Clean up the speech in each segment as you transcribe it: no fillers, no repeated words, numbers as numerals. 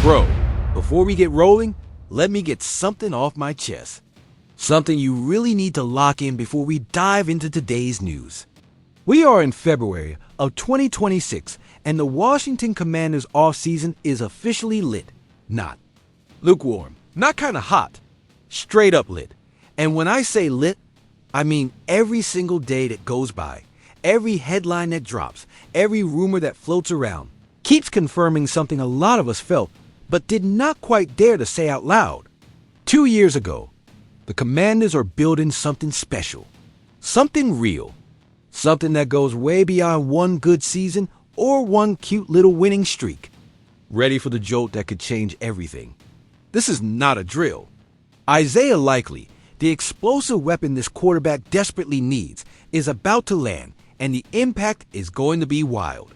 Bro, before we get rolling, let me get something off my chest. Something you really need to lock in before we dive into today's news. We are in February of 2026, and the Washington Commanders offseason is officially lit. Not lukewarm, not kind of hot, straight up lit. And when I say lit, I mean every single day that goes by, every headline that drops, every rumor that floats around, keeps confirming something a lot of us felt, but did not quite dare to say out loud. 2 years ago, the Commanders are building something special, something real, something that goes way beyond one good season or one cute little winning streak. Ready for the jolt that could change everything. This is not a drill. Isaiah Likely, the explosive weapon this quarterback desperately needs, is about to land, and the impact is going to be wild.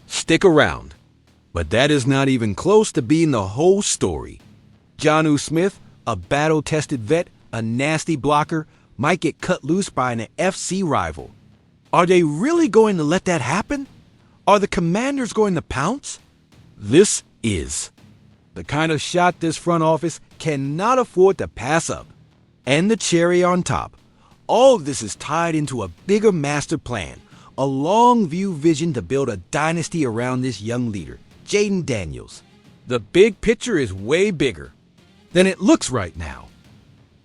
Stick around. But that is not even close to being the whole story. Jonnu Smith, a battle-tested vet, a nasty blocker, might get cut loose by an FC rival. Are they really going to let that happen? Are the Commanders going to pounce? This is the kind of shot this front office cannot afford to pass up. And the cherry on top, all of this is tied into a bigger master plan, a long-view vision to build a dynasty around this young leader, Jaden Daniels. The big picture is way bigger than it looks right now.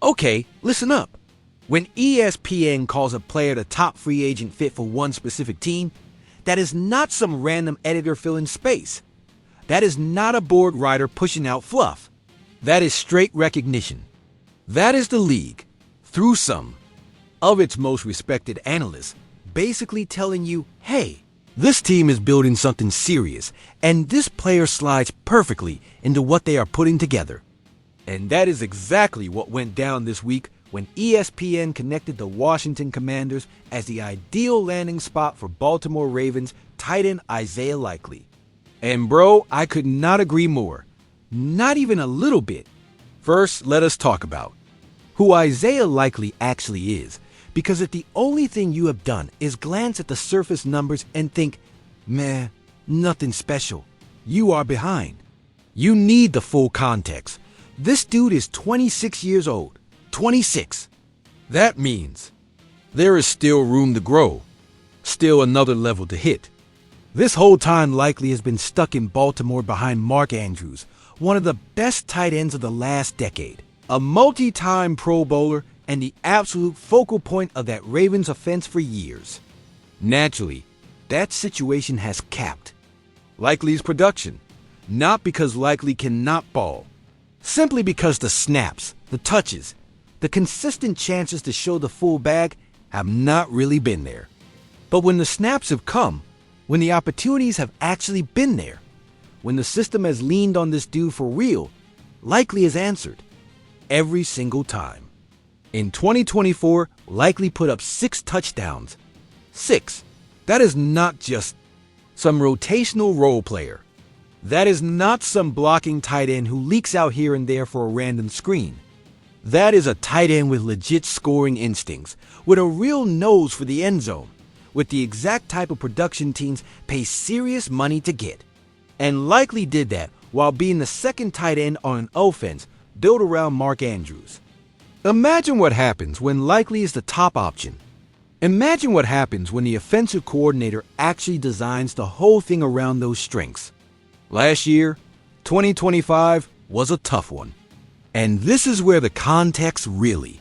Okay, listen up. When ESPN calls a player the top free agent fit for one specific team, that is not some random editor filling space. That is not a board writer pushing out fluff. That is straight recognition. That is the league, through some of its most respected analysts, basically telling you, hey, this team is building something serious, and this player slides perfectly into what they are putting together. And that is exactly what went down this week when ESPN connected the Washington Commanders as the ideal landing spot for Baltimore Ravens tight end Isaiah Likely. And bro, I could not agree more. Not even a little bit. First, let us talk about who Isaiah Likely actually is. Because if the only thing you have done is glance at the surface numbers and think, meh, nothing special, you are behind. You need the full context. This dude is 26 years old. 26. That means there is still room to grow. Still another level to hit. This whole time Likely has been stuck in Baltimore behind Mark Andrews, one of the best tight ends of the last decade. A multi-time Pro Bowler and the absolute focal point of that Ravens offense for years. Naturally, that situation has capped Likely's production, not because Likely cannot ball, simply because the snaps, the touches, the consistent chances to show the full bag have not really been there. But when the snaps have come, when the opportunities have actually been there, when the system has leaned on this dude for real, Likely has answered every single time. In 2024, Likely put up 6 touchdowns. 6. That is not just some rotational role player. That is not some blocking tight end who leaks out here and there for a random screen. That is a tight end with legit scoring instincts, with a real nose for the end zone, with the exact type of production teams pay serious money to get. And Likely did that while being the second tight end on an offense built around Mark Andrews. Imagine what happens when Likely is the top option. Imagine what happens when the offensive coordinator actually designs the whole thing around those strengths. Last year, 2025, was a tough one. And this is where the context really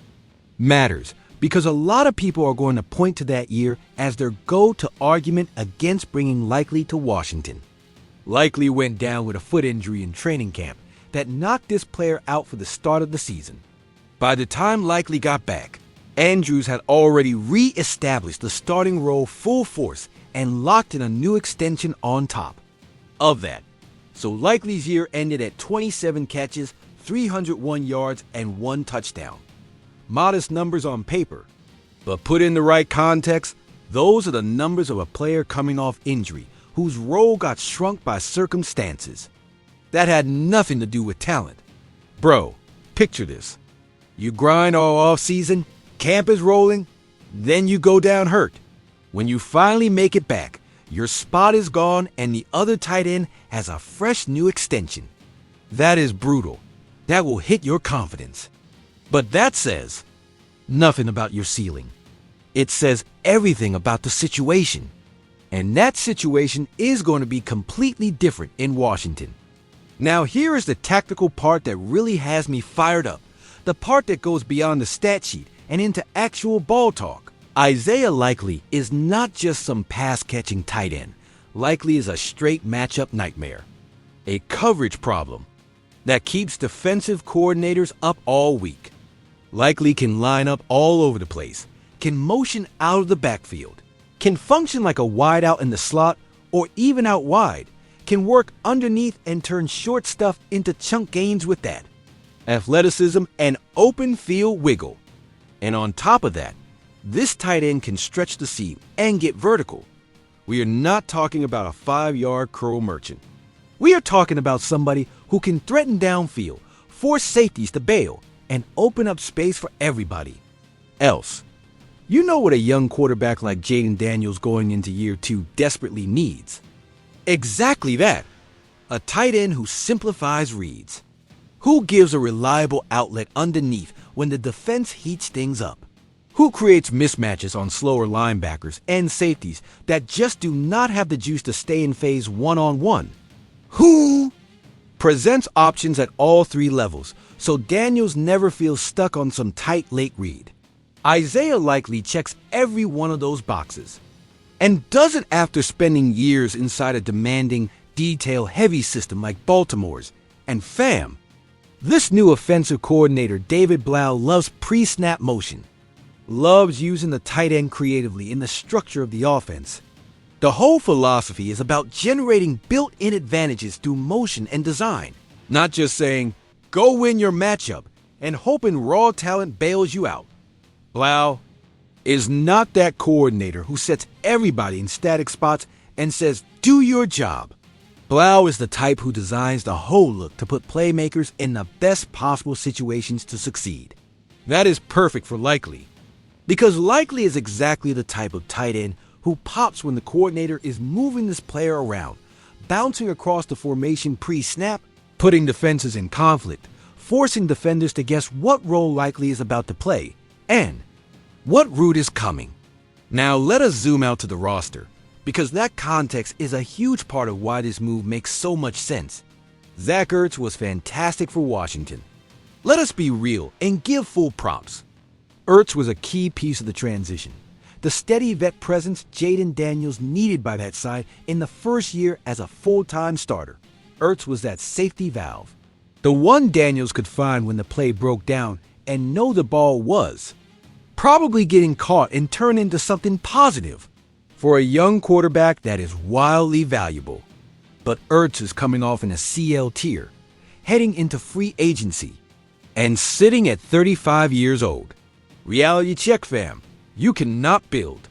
matters, because a lot of people are going to point to that year as their go-to argument against bringing Likely to Washington. Likely went down with a foot injury in training camp that knocked this player out for the start of the season. By the time Likely got back, Andrews had already re-established the starting role full force and locked in a new extension on top of that. So Likely's year ended at 27 catches, 301 yards, and 1 touchdown. Modest numbers on paper, but put in the right context, those are the numbers of a player coming off injury whose role got shrunk by circumstances. That had nothing to do with talent. Bro, picture this. You grind all off-season, camp is rolling, then you go down hurt. When you finally make it back, your spot is gone and the other tight end has a fresh new extension. That is brutal. That will hit your confidence. But that says nothing about your ceiling. It says everything about the situation. And that situation is going to be completely different in Washington. Now here is the tactical part that really has me fired up. The part that goes beyond the stat sheet and into actual ball talk. Isaiah Likely is not just some pass-catching tight end. Likely is a straight matchup nightmare. A coverage problem that keeps defensive coordinators up all week. Likely can line up all over the place, can motion out of the backfield, can function like a wideout in the slot or even out wide, can work underneath and turn short stuff into chunk gains with that. Athleticism and open field wiggle. And on top of that, this tight end can stretch the seam and get vertical. We are not talking about a 5-yard curl merchant. We are talking about somebody who can threaten downfield, force safeties to bail, and open up space for everybody else. You know what a young quarterback like Jayden Daniels going into year 2 desperately needs? Exactly that. A tight end who simplifies reads. Who gives a reliable outlet underneath when the defense heats things up? Who creates mismatches on slower linebackers and safeties that just do not have the juice to stay in phase one-on-one? Who presents options at all 3 levels so Daniels never feels stuck on some tight late read? Isaiah Likely checks every one of those boxes and does it after spending years inside a demanding, detail-heavy system like Baltimore's. And fam, this new offensive coordinator, David Blau, loves pre-snap motion, loves using the tight end creatively in the structure of the offense. The whole philosophy is about generating built-in advantages through motion and design, not just saying, go win your matchup and hoping raw talent bails you out. Blau is not that coordinator who sets everybody in static spots and says, do your job. Blau is the type who designs the whole look to put playmakers in the best possible situations to succeed. That is perfect for Likely, because Likely is exactly the type of tight end who pops when the coordinator is moving this player around, bouncing across the formation pre-snap, putting defenses in conflict, forcing defenders to guess what role Likely is about to play, and what route is coming. Now let us zoom out to the roster, because that context is a huge part of why this move makes so much sense. Zach Ertz was fantastic for Washington. Let us be real and give full props. Ertz was a key piece of the transition, the steady vet presence Jayden Daniels needed by that side in the first year as a full-time starter. Ertz was that safety valve, the one Daniels could find when the play broke down and know the ball was probably getting caught and turned into something positive. For a young quarterback, that is wildly valuable. But Ertz is coming off in a CL tier, heading into free agency, and sitting at 35 years old. Reality check, fam. You cannot build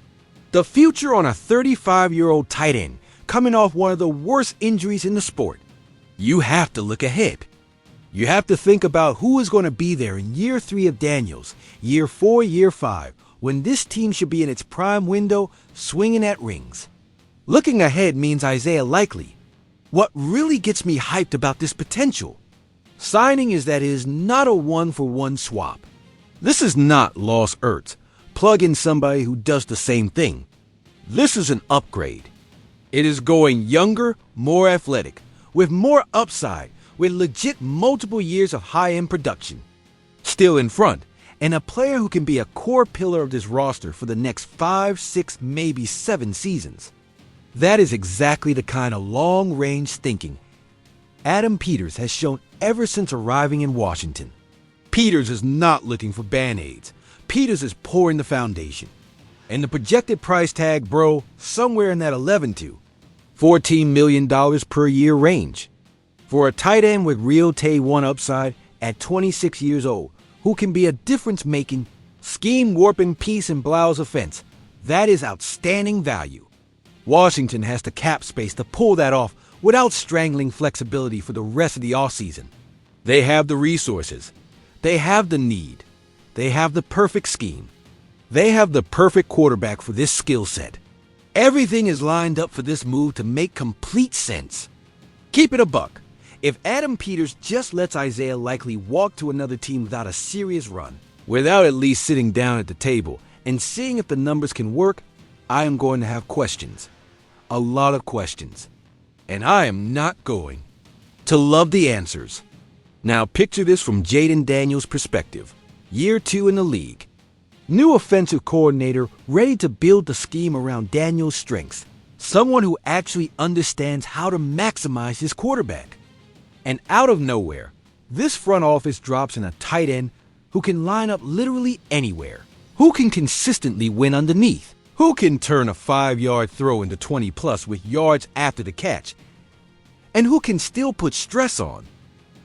the future on a 35-year-old tight end coming off one of the worst injuries in the sport. You have to look ahead. You have to think about who is going to be there in year 3 of Daniels, year 4, year 5, when this team should be in its prime window, swinging at rings. Looking ahead means Isaiah Likely. What really gets me hyped about this potential signing is that it is not a one-for-one swap. This is not lost Ertz. Plug in somebody who does the same thing. This is an upgrade. It is going younger, more athletic, with more upside, with legit multiple years of high-end production. Still in front, and a player who can be a core pillar of this roster for the next 5, 6, maybe 7 seasons. That is exactly the kind of long-range thinking Adam Peters has shown ever since arriving in Washington. Peters is not looking for band-aids. Peters is pouring the foundation. And the projected price tag, bro, somewhere in that 11 to $14 million per year range. For a tight end with real Tay 1 upside at 26 years old, who can be a difference-making, scheme-warping piece in Blau's offense, that is outstanding value. Washington has the cap space to pull that off without strangling flexibility for the rest of the offseason. They have the resources. They have the need. They have the perfect scheme. They have the perfect quarterback for this skill set. Everything is lined up for this move to make complete sense. Keep it a buck. If Adam Peters just lets Isaiah Likely walk to another team without a serious run, without at least sitting down at the table and seeing if the numbers can work, I am going to have questions. A lot of questions. And I am not going to love the answers. Now picture this from Jaden Daniels' perspective. Year 2 in the league. New offensive coordinator ready to build the scheme around Daniels' strengths. Someone who actually understands how to maximize his quarterback. And out of nowhere, this front office drops in a tight end who can line up literally anywhere, who can consistently win underneath, who can turn a 5-yard throw into 20+ with yards after the catch, and who can still put stress on.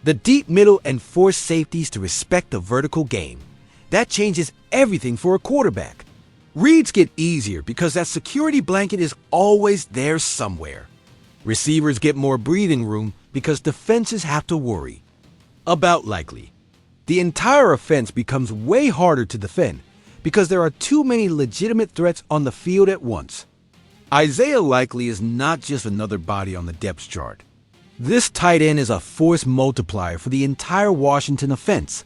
The deep middle and force safeties to respect the vertical game. That changes everything for a quarterback. Reads get easier because that security blanket is always there somewhere. Receivers get more breathing room because defenses have to worry about Likely. The entire offense becomes way harder to defend because there are too many legitimate threats on the field at once. Isaiah Likely is not just another body on the depth chart. This tight end is a force multiplier for the entire Washington offense.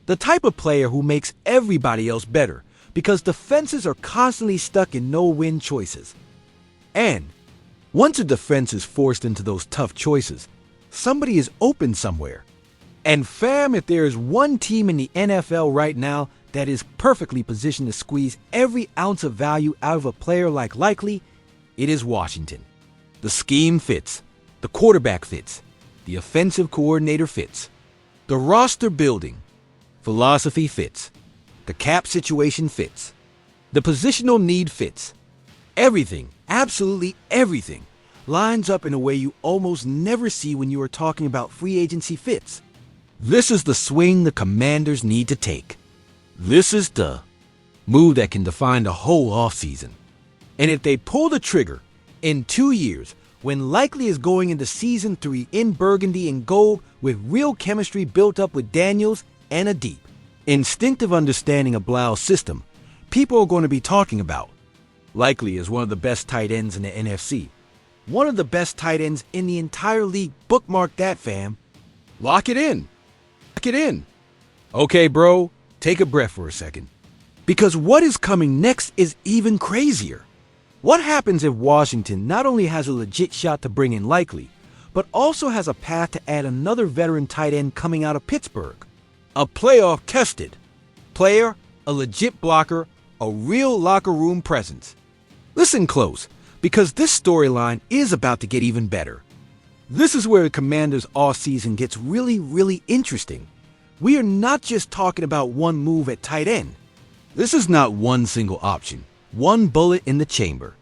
The type of player who makes everybody else better because defenses are constantly stuck in no-win choices. And once a defense is forced into those tough choices, somebody is open somewhere. And fam, if there is one team in the NFL right now that is perfectly positioned to squeeze every ounce of value out of a player like Likely, it is Washington. The scheme fits. The quarterback fits. The offensive coordinator fits. The roster building philosophy fits. The cap situation fits. The positional need fits. Everything, absolutely everything, lines up in a way you almost never see when you are talking about free agency fits. This is the swing the Commanders need to take. This is the move that can define the whole offseason. And if they pull the trigger in 2 years, when Likely is going into season 3 in burgundy and gold with real chemistry built up with Daniels and a deep, instinctive understanding of Blau's system, people are going to be talking about Likely is one of the best tight ends in the NFC. One of the best tight ends in the entire league. Bookmark that, fam. Lock it in. Lock it in. Okay, bro, take a breath for a second. Because what is coming next is even crazier. What happens if Washington not only has a legit shot to bring in Likely, but also has a path to add another veteran tight end coming out of Pittsburgh? A playoff-tested player, a legit blocker, a real locker room presence. Listen close, because this storyline is about to get even better. This is where the Commanders' offseason gets really, really interesting. We are not just talking about one move at tight end. This is not one single option, one bullet in the chamber.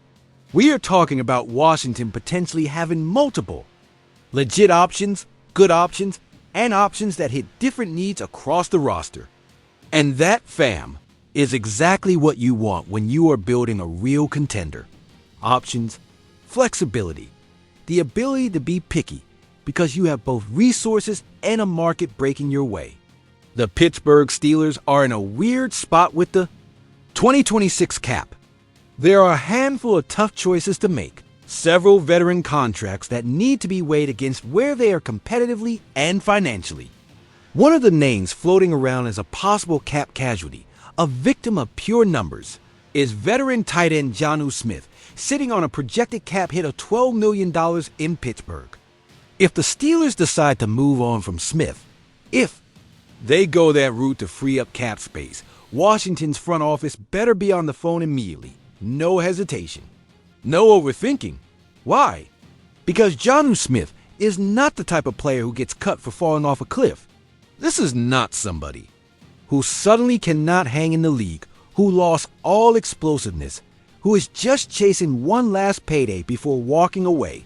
We are talking about Washington potentially having multiple legit options, good options, and options that hit different needs across the roster. And that, fam, is exactly what you want when you are building a real contender. Options, flexibility, the ability to be picky because you have both resources and a market breaking your way. The Pittsburgh Steelers are in a weird spot with the 2026 cap. There are a handful of tough choices to make. Several veteran contracts that need to be weighed against where they are competitively and financially. One of the names floating around as a possible cap casualty, a victim of pure numbers, is veteran tight end Jonnu Smith, sitting on a projected cap hit of $12 million in Pittsburgh. If the Steelers decide to move on from Smith, if they go that route to free up cap space, Washington's front office better be on the phone immediately. No hesitation. No overthinking. Why? Because Jonnu Smith is not the type of player who gets cut for falling off a cliff. This is not somebody who suddenly cannot hang in the league, who lost all explosiveness, who is just chasing one last payday before walking away.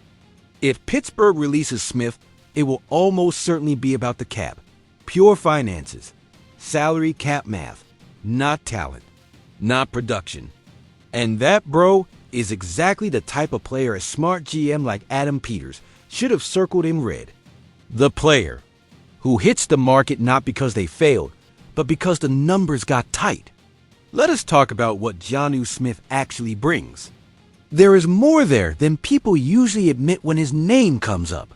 If Pittsburgh releases Smith, it will almost certainly be about the cap. Pure finances. Salary cap math. Not talent. Not production. And that, bro, is exactly the type of player a smart GM like Adam Peters should have circled in red. The player who hits the market not because they failed, but because the numbers got tight. Let us talk about what Jonnu Smith actually brings. There is more there than people usually admit when his name comes up.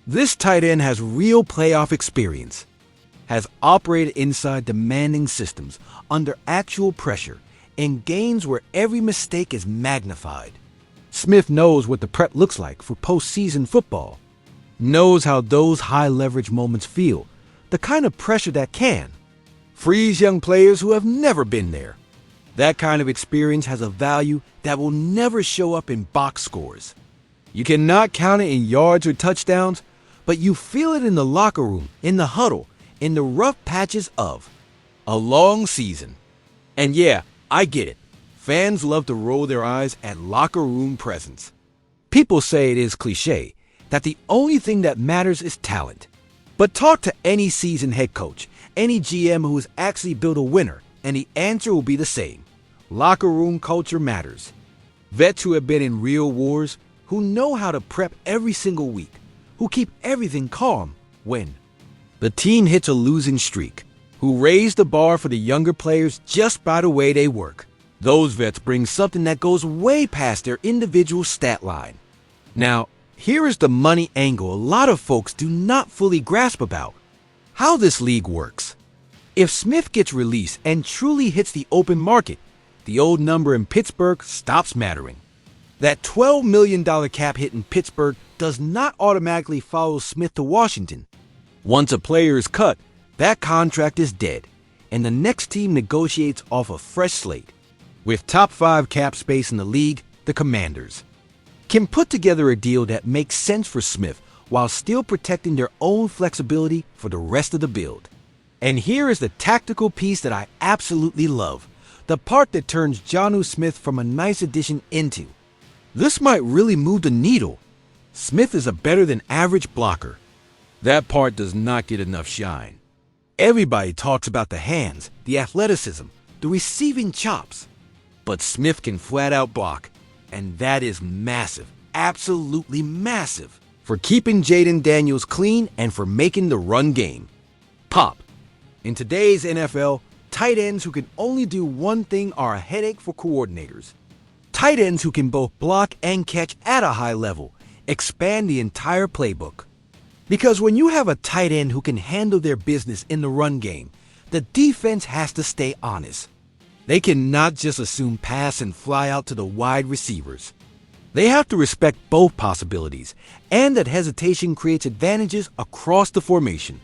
This tight end has real playoff experience, has operated inside demanding systems under actual pressure in games where every mistake is magnified. Smith knows what the prep looks like for postseason football, knows how those high-leverage moments feel, the kind of pressure that can freeze young players who have never been there. That kind of experience has a value that will never show up in box scores. You cannot count it in yards or touchdowns, but you feel it in the locker room, in the huddle, in the rough patches of a long season. And yeah, I get it. Fans love to roll their eyes at locker room presence. People say it is cliche that the only thing that matters is talent. But talk to any seasoned head coach, any GM who has actually built a winner, and the answer will be the same. Locker room culture matters. Vets who have been in real wars, who know how to prep every single week, who keep everything calm, win. The team hits a losing streak, who raise the bar for the younger players just by the way they work. Those vets bring something that goes way past their individual stat line. Now, here is the money angle a lot of folks do not fully grasp about. How this league works. If Smith gets released and truly hits the open market, the old number in Pittsburgh stops mattering. That $12 million cap hit in Pittsburgh does not automatically follow Smith to Washington. Once a player is cut, that contract is dead, and the next team negotiates off a fresh slate. With top 5 cap space in the league, the Commanders can put together a deal that makes sense for Smith while still protecting their own flexibility for the rest of the build. And here is the tactical piece that I absolutely love, the part that turns Jonnu Smith from a nice addition into. This might really move the needle. Smith is a better than average blocker. That part does not get enough shine. Everybody talks about the hands, the athleticism, the receiving chops. But Smith can flat out block, and that is massive, absolutely massive, for keeping Jaden Daniels clean and for making the run game pop. In today's NFL, tight ends who can only do one thing are a headache for coordinators. Tight ends who can both block and catch at a high level expand the entire playbook. Because when you have a tight end who can handle their business in the run game, the defense has to stay honest. They cannot just assume pass and fly out to the wide receivers. They have to respect both possibilities, and that hesitation creates advantages across the formation.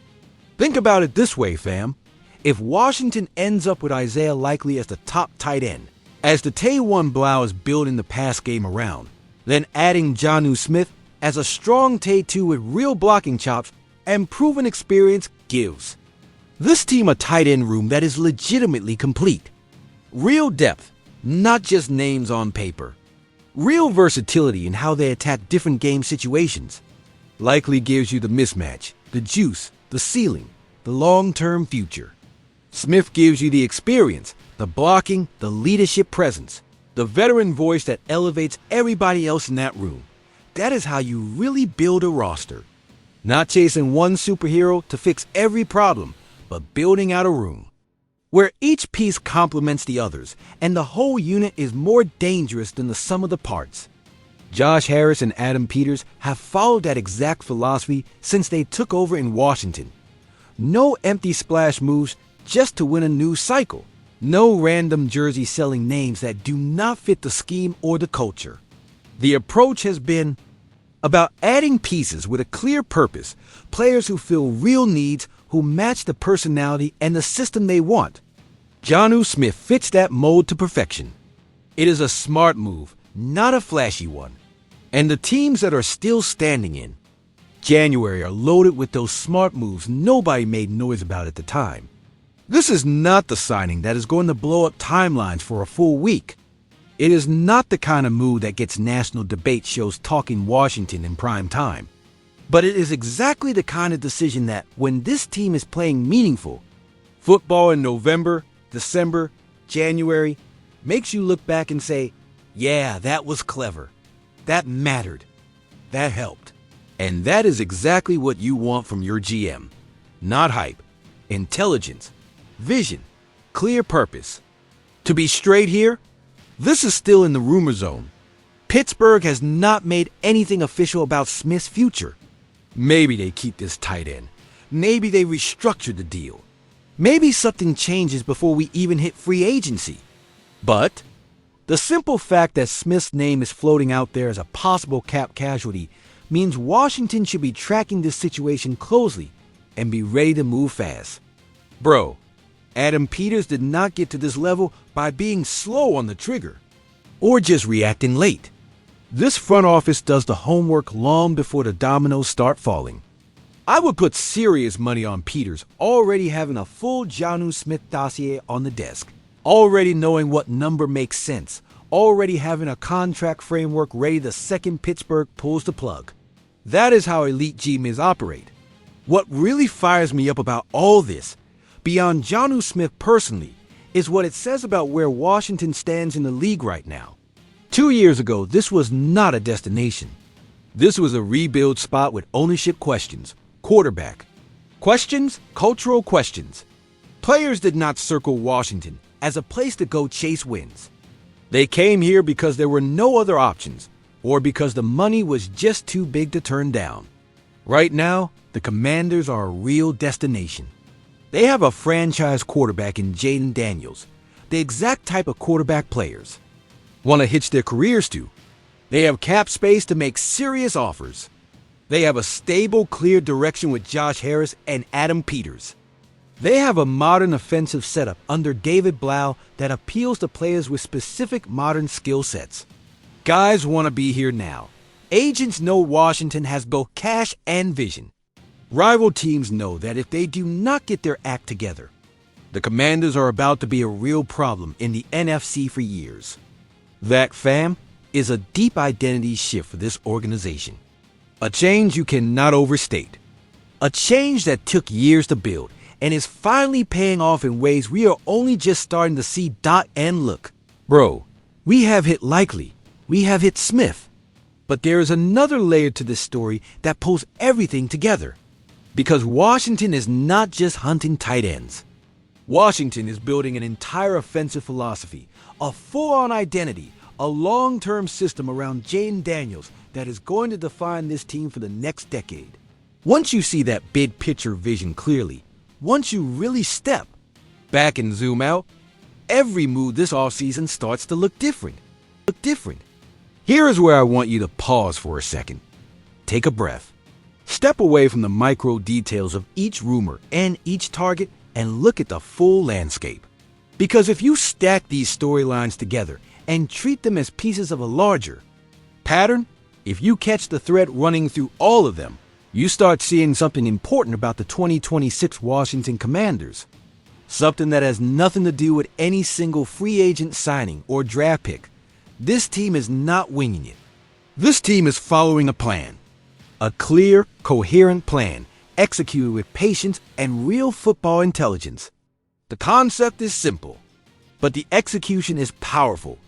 Think about it this way, fam. If Washington ends up with Isaiah Likely as the top tight end, as the Tay1 Blau is building the pass game around, then adding Jonnu Smith as a strong Tay2 with real blocking chops and proven experience gives this team a tight end room that is legitimately complete. Real depth, not just names on paper. Real versatility in how they attack different game situations. Likely gives you the mismatch, the juice, the ceiling, the long-term future. Smith gives you the experience, the blocking, the leadership presence, the veteran voice that elevates everybody else in that room. That is how you really build a roster. Not chasing one superhero to fix every problem, but building out a room where each piece complements the others, and the whole unit is more dangerous than the sum of the parts. Josh Harris and Adam Peters have followed that exact philosophy since they took over in Washington. No empty splash moves just to win a news cycle. No random jersey selling names that do not fit the scheme or the culture. The approach has been about adding pieces with a clear purpose, players who fill real needs, who match the personality and the system they want. Jonnu Smith fits that mold to perfection. It is a smart move, not a flashy one. And the teams that are still standing in January are loaded with those smart moves nobody made noise about at the time. This is not the signing that is going to blow up timelines for a full week. It is not the kind of move that gets national debate shows talking Washington in prime time. But it is exactly the kind of decision that, when this team is playing meaningful football in November, December, January, makes you look back and say, yeah, that was clever. That mattered. That helped. And that is exactly what you want from your GM. Not hype, intelligence, vision, clear purpose. To be straight here, this is still in the rumor zone. Pittsburgh has not made anything official about Smith's future. Maybe they keep this tight end. Maybe they restructure the deal. Maybe something changes before we even hit free agency. But the simple fact that Smith's name is floating out there as a possible cap casualty means Washington should be tracking this situation closely and be ready to move fast. Bro, Adam Peters did not get to this level by being slow on the trigger or just reacting late. This front office does the homework long before the dominoes start falling. I would put serious money on Peters already having a full Jonnu Smith dossier on the desk, already knowing what number makes sense, already having a contract framework ready the second Pittsburgh pulls the plug. That is how elite GMs operate. What really fires me up about all this, beyond Jonnu Smith personally, is what it says about where Washington stands in the league right now. 2 years ago, this was not a destination. This was a rebuild spot with ownership questions, quarterback questions, cultural questions. Players did not circle Washington as a place to go chase wins. They came here because there were no other options, or because the money was just too big to turn down. Right now, the Commanders are a real destination. They have a franchise quarterback in Jayden Daniels, the exact type of quarterback players want to hitch their careers to. They have cap space to make serious offers. They have a stable, clear direction with Josh Harris and Adam Peters. They have a modern offensive setup under David Blau that appeals to players with specific modern skill sets. Guys want to be here now. Agents know Washington has both cash and vision. Rival teams know that if they do not get their act together, the Commanders are about to be a real problem in the NFC for years. That, fam, is a deep identity shift for this organization. A change you cannot overstate. A change that took years to build and is finally paying off in ways we are only just starting to see. And look, bro, we have hit Likely, we have hit Smith. But there is another layer to this story that pulls everything together. Because Washington is not just hunting tight ends. Washington is building an entire offensive philosophy, a full-on identity, a long-term system around Jayden Daniels that is going to define this team for the next decade. Once you see that big picture vision clearly, once you really step back and zoom out, every move this offseason starts to look different. Here is where I want you to pause for a second. Take a breath. Step away from the micro details of each rumor and each target and look at the full landscape. Because if you stack these storylines together and treat them as pieces of a larger pattern, if you catch the thread running through all of them, you start seeing something important about the 2026 Washington Commanders. Something that has nothing to do with any single free agent signing or draft pick. This team is not winging it. This team is following a plan. A clear, coherent plan, executed with patience and real football intelligence. The concept is simple, but the execution is powerful.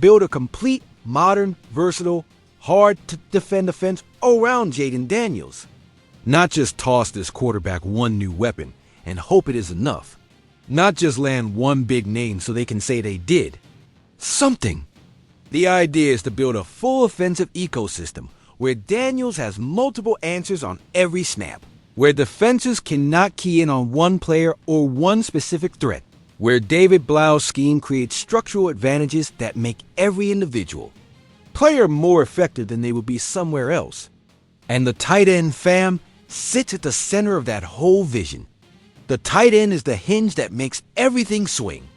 Build a complete, modern, versatile, hard-to-defend offense around Jayden Daniels. Not just toss this quarterback one new weapon and hope it is enough. Not just land one big name so they can say they did something. The idea is to build a full offensive ecosystem where Daniels has multiple answers on every snap, where defenses cannot key in on one player or one specific threat, where David Blau's scheme creates structural advantages that make every individual player more effective than they would be somewhere else. And the tight end, fam, sits at the center of that whole vision. The tight end is the hinge that makes everything swing.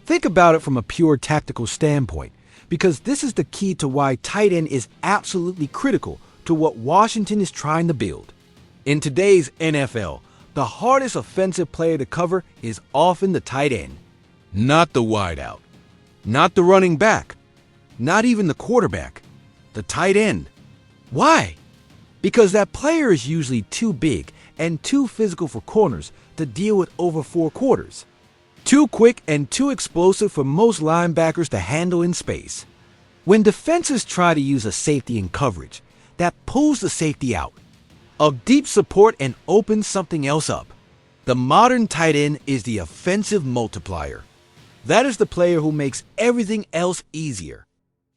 Think about it from a pure tactical standpoint, because this is the key to why tight end is absolutely critical to what Washington is trying to build. In today's NFL, the hardest offensive player to cover is often the tight end, not the wideout, not the running back, not even the quarterback, the tight end. Why? Because that player is usually too big and too physical for corners to deal with over 4 quarters. Too quick and too explosive for most linebackers to handle in space. When defenses try to use a safety in coverage, that pulls the safety out of deep support and opens something else up. The modern tight end is the offensive multiplier. That is the player who makes everything else easier.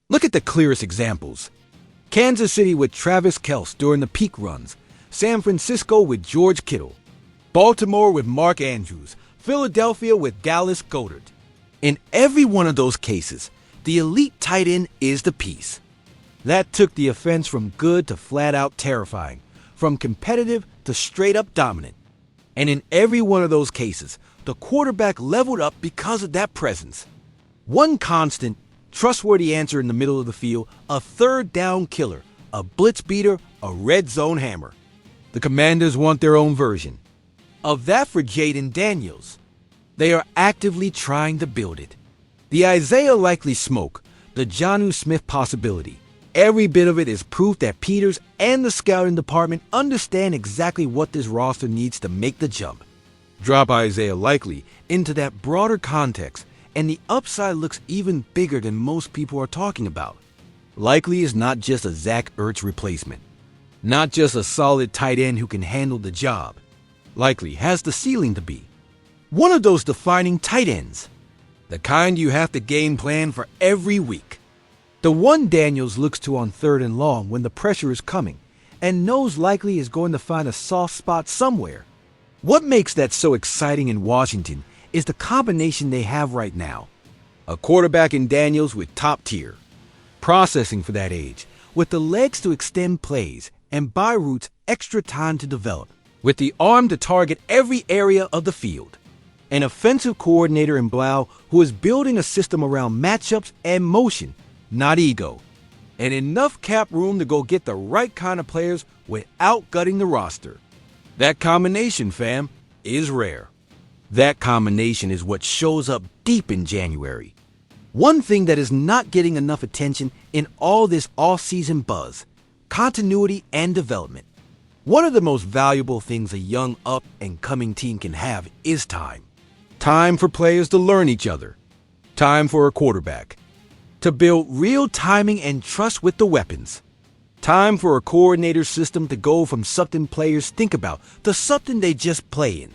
Look at the clearest examples. Kansas City with Travis Kelce during the peak runs, San Francisco with George Kittle, Baltimore with Mark Andrews, Philadelphia with Dallas Goedert. In every one of those cases, the elite tight end is the piece. That took the offense from good to flat-out terrifying, from competitive to straight-up dominant. And in every one of those cases, the quarterback leveled up because of that presence. One constant, trustworthy answer in the middle of the field, a third down killer, a blitz beater, a red zone hammer. The Commanders want their own version of that for Jaden Daniels. They are actively trying to build it. The Isaiah Likely smoke, the Jonnu Smith possibility, every bit of it is proof that Peters and the scouting department understand exactly what this roster needs to make the jump. Drop Isaiah Likely into that broader context, and the upside looks even bigger than most people are talking about. Likely is not just a Zach Ertz replacement, not just a solid tight end who can handle the job. Likely has the ceiling to be one of those defining tight ends, the kind you have to game plan for every week. The one Daniels looks to on third and long when the pressure is coming and knows Likely is going to find a soft spot somewhere. What makes that so exciting in Washington is the combination they have right now. A quarterback in Daniels with top tier, processing for that age, with the legs to extend plays and buy routes extra time to develop, with the arm to target every area of the field. An offensive coordinator in Blau who is building a system around matchups and motion, not ego. And enough cap room to go get the right kind of players without gutting the roster. That combination, fam, is rare. That combination is what shows up deep in January. One thing that is not getting enough attention in all this off-season buzz, continuity and development. One of the most valuable things a young up-and-coming team can have is time. Time for players to learn each other. Time for a quarterback to build real timing and trust with the weapons. Time for a coordinator system to go from something players think about to something they just play in.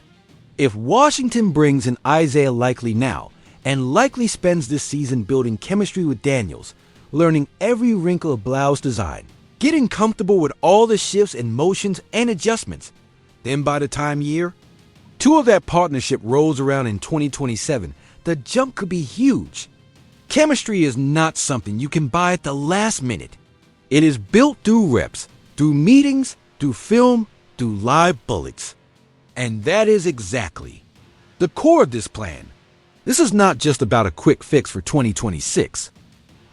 If Washington brings in Isaiah Likely now, and Likely spends this season building chemistry with Daniels, learning every wrinkle of Blau's design, getting comfortable with all the shifts and motions and adjustments, then by the time year two of that partnership rolls around in 2027, the jump could be huge. Chemistry is not something you can buy at the last minute. It is built through reps, through meetings, through film, through live bullets. And that is exactly the core of this plan. This is not just about a quick fix for 2026.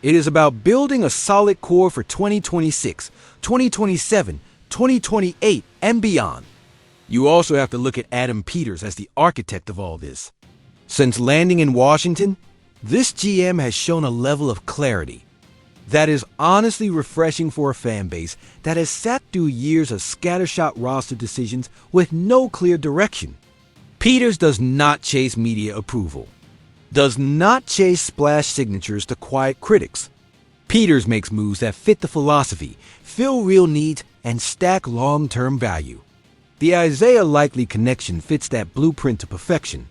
It is about building a solid core for 2026, 2027, 2028, and beyond. You also have to look at Adam Peters as the architect of all this. Since landing in Washington, this GM has shown a level of clarity that is honestly refreshing for a fan base that has sat through years of scattershot roster decisions with no clear direction. Peters does not chase media approval, does not chase splash signatures to quiet critics. Peters makes moves that fit the philosophy, fill real needs, and stack long-term value. The Isaiah Likely connection fits that blueprint to perfection.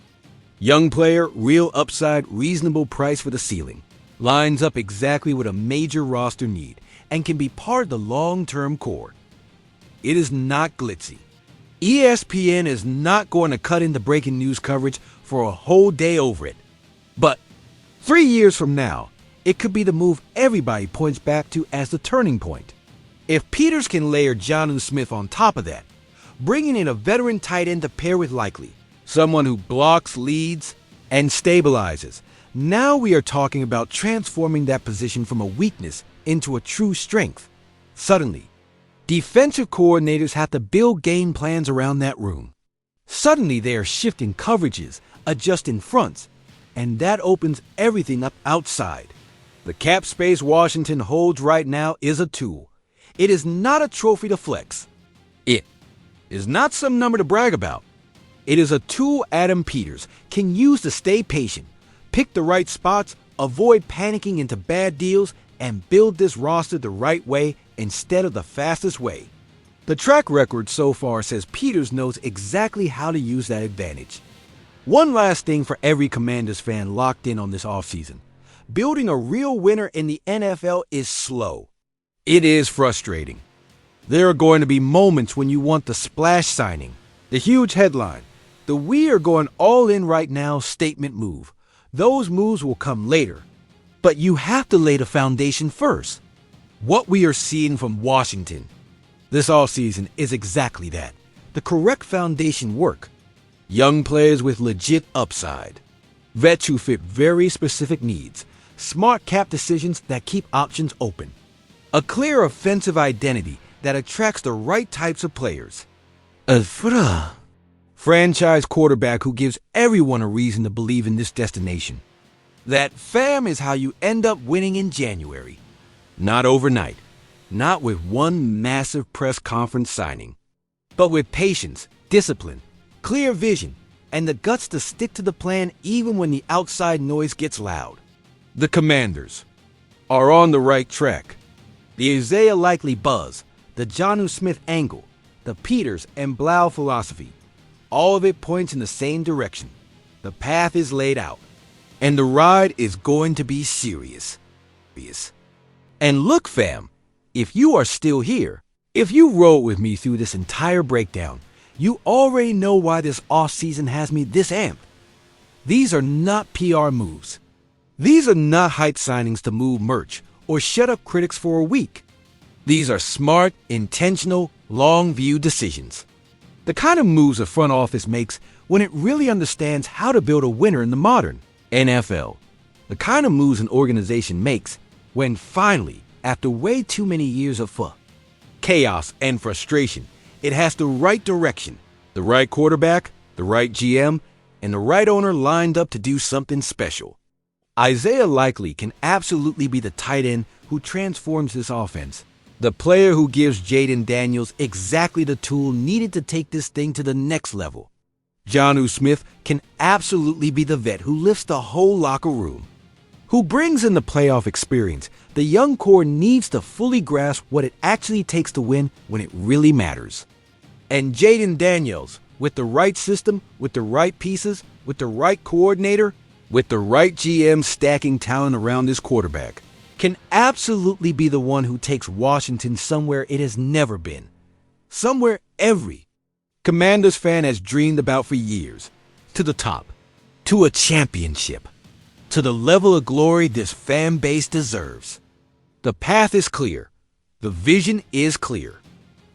Young player, real upside, reasonable price for the ceiling. Lines up exactly what a major roster need and can be part of the long-term core. It is not glitzy. ESPN is not going to cut into breaking news coverage for a whole day over it. But 3 years from now, it could be the move everybody points back to as the turning point. If Peters can layer Jonnu Smith on top of that, bringing in a veteran tight end to pair with Likely, someone who blocks, leads, and stabilizes, now we are talking about transforming that position from a weakness into a true strength. Suddenly, defensive coordinators have to build game plans around that room. Suddenly, they are shifting coverages, adjusting fronts, and that opens everything up outside. The cap space Washington holds right now is a tool. It is not a trophy to flex. It is not some number to brag about. It is a tool Adam Peters can use to stay patient, pick the right spots, avoid panicking into bad deals, and build this roster the right way instead of the fastest way. The track record so far says Peters knows exactly how to use that advantage. One last thing for every Commanders fan locked in on this offseason. Building a real winner in the NFL is slow. It is frustrating. There are going to be moments when you want the splash signing, the huge headline, the "we are going all in right now" statement move. Those moves will come later. But you have to lay the foundation first. What we are seeing from Washington this offseason is exactly that. The correct foundation work. Young players with legit upside. Vets who fit very specific needs. Smart cap decisions that keep options open. A clear offensive identity that attracts the right types of players. A franchise quarterback who gives everyone a reason to believe in this destination. That, fam, is how you end up winning in January. Not overnight. Not with one massive press conference signing. But with patience, discipline, clear vision, and the guts to stick to the plan even when the outside noise gets loud. The Commanders are on the right track. The Isaiah Likely buzz, the Jonnu Smith angle, the Peters and Blau philosophy, all of it points in the same direction. The path is laid out, and the ride is going to be serious. And look, fam, if you are still here, if you rode with me through this entire breakdown, you already know why this offseason has me this amped. These are not PR moves. These are not hype signings to move merch or shut up critics for a week. These are smart, intentional, long-view decisions. The kind of moves a front office makes when it really understands how to build a winner in the modern NFL. The kind of moves an organization makes when finally, after way too many years of chaos and frustration, it has the right direction, the right quarterback, the right GM, and the right owner lined up to do something special. Isaiah Likely can absolutely be the tight end who transforms this offense. The player who gives Jaden Daniels exactly the tool needed to take this thing to the next level. Jonnu Smith can absolutely be the vet who lifts the whole locker room. Who brings in the playoff experience the young core needs to fully grasp what it actually takes to win when it really matters. And Jaden Daniels, with the right system, with the right pieces, with the right coordinator, with the right GM stacking talent around this quarterback, can absolutely be the one who takes Washington somewhere it has never been. Somewhere every Commanders fan has dreamed about for years. To the top. To a championship. To the level of glory this fan base deserves. The path is clear. The vision is clear.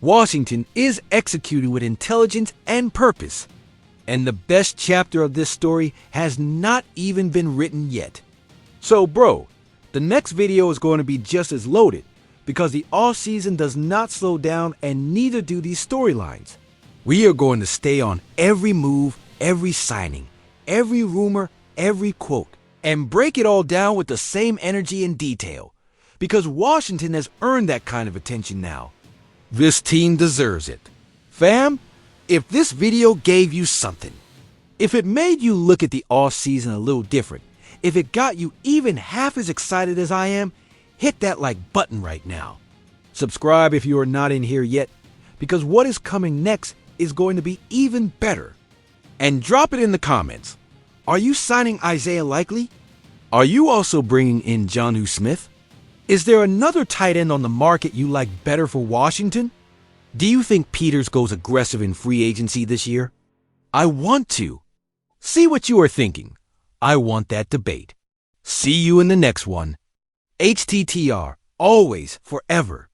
Washington is executing with intelligence and purpose. And the best chapter of this story has not even been written yet. So, bro, the next video is going to be just as loaded because the offseason does not slow down and neither do these storylines. We are going to stay on every move, every signing, every rumor, every quote, and break it all down with the same energy and detail. Because Washington has earned that kind of attention now. This team deserves it. Fam, if this video gave you something, if it made you look at the offseason a little different, if it got you even half as excited as I am, hit that like button right now. Subscribe if you are not in here yet, because what is coming next is going to be even better. And drop it in the comments. Are you signing Isaiah Likely? Are you also bringing in Jonnu Smith? Is there another tight end on the market you like better for Washington? Do you think Peters goes aggressive in free agency this year? I want to. See what you are thinking. I want that debate. See you in the next one. HTTR, always, forever.